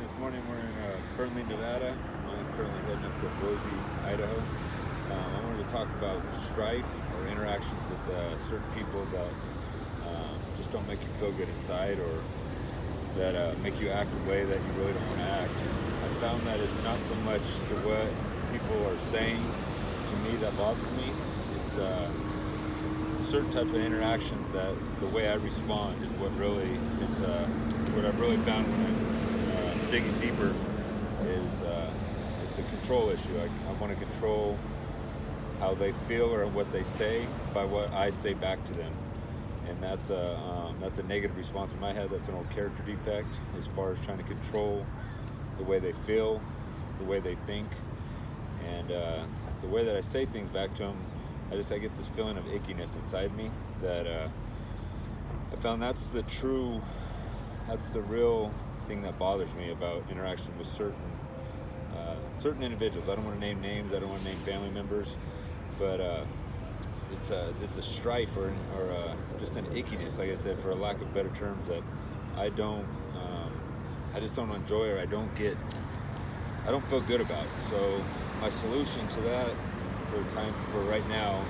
This morning we're in Fernley, Nevada. I'm currently heading up to Boise, Idaho. I wanted to talk about strife or interactions with certain people that just don't make you feel good inside, or that make you act a way that you really don't want to act. I found that it's not so much what people are saying to me that bothers me. It's certain type of interactions that the way I respond is what really is what I've really found when I'm digging deeper is it's a control issue. I want to control how they feel or what they say by what I say back to them, and that's a negative response in my head. That's an old character defect as far as trying to control the way they feel, the way they think, and the way that I say things back to them. I get this feeling of ickiness inside me that I found that's the real thing that bothers me about interaction with certain individuals. I don't want to name names. I don't want to name family members, but it's a strife or just an ickiness, like I said, for a lack of better terms, that I just don't enjoy, or I don't feel good about. So my solution to that for right now,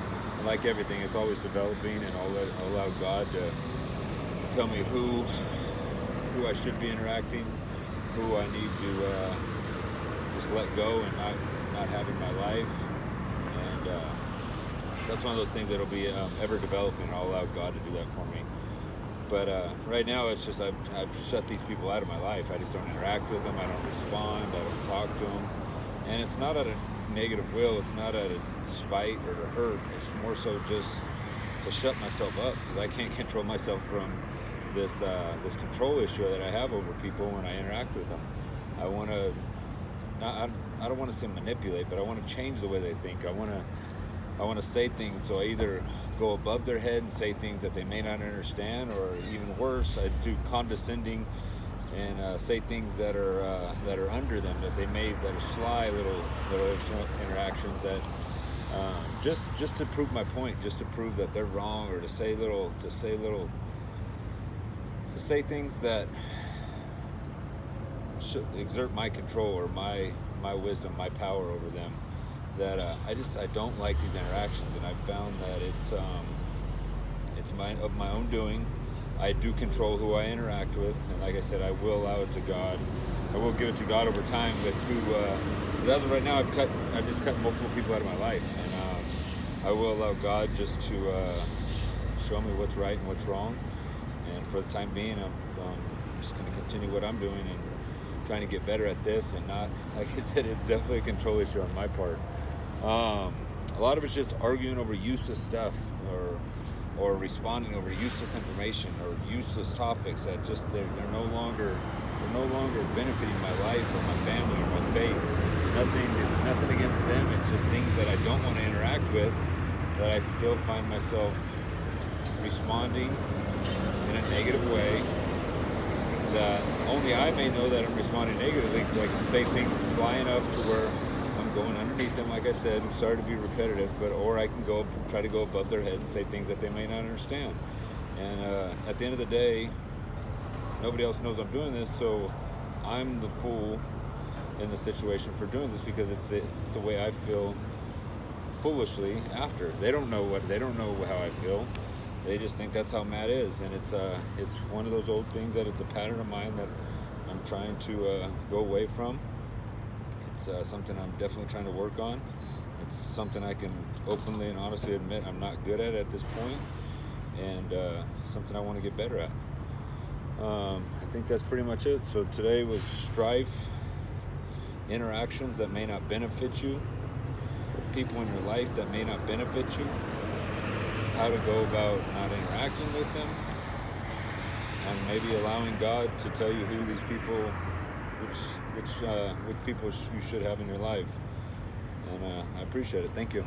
like everything, it's always developing, and I'll allow God to tell me who I should be interacting, who I need to just let go and not have in my life. And so that's one of those things that'll be ever developing, and I'll allow God to do that for me. But right now, it's just I've shut these people out of my life. I just don't interact with them. I don't respond. I don't talk to them. And it's not out of negative will. It's not out of spite or to hurt. It's more so just to shut myself up, because I can't control myself from this control issue that I have over people when I interact with them. I don't want to say manipulate, but I want to change the way they think. I want to say things, so I either go above their head and say things that they may not understand, or even worse, I do condescending and say things that are under them, that are sly little interactions that just to prove my point, just to prove that they're wrong, or to say things that should exert my control or my wisdom, my power over them. That I don't like these interactions, and I've found that it's of my own doing. I do control who I interact with, and like I said, I will allow it to God. I will give it to God over time with who. As of right now, I've just cut multiple people out of my life, and I will allow God just to show me what's right and what's wrong. And for the time being, I'm just going to continue what I'm doing and trying to get better at this, and not, like I said, it's definitely a control issue on my part. A lot of it's just arguing over useless stuff, or responding over useless information or useless topics that just they're no longer benefiting my life or my family or my faith. It's nothing against them. It's just things that I don't want to interact with, that I still find myself responding in a negative way, that only I may know that I'm responding negatively, because I can say things sly enough to where I'm going underneath them. Like I said, I'm sorry to be repetitive, or I can try to go above their head and say things that they may not understand. And at the end of the day, nobody else knows I'm doing this, so I'm the fool in the situation for doing this, because it's the way I feel foolishly after. They don't know how I feel. They just think that's how Matt is, and it's one of those old things that it's a pattern of mine that I'm trying to go away from. It's something I'm definitely trying to work on. It's something I can openly and honestly admit I'm not good at this point, and something I want to get better at. I think that's pretty much it. So today was strife, interactions that may not benefit you, people in your life that may not benefit you, how to go about not interacting with them, and maybe allowing God to tell you who these people, which people you should have in your life. And I appreciate it. Thank you.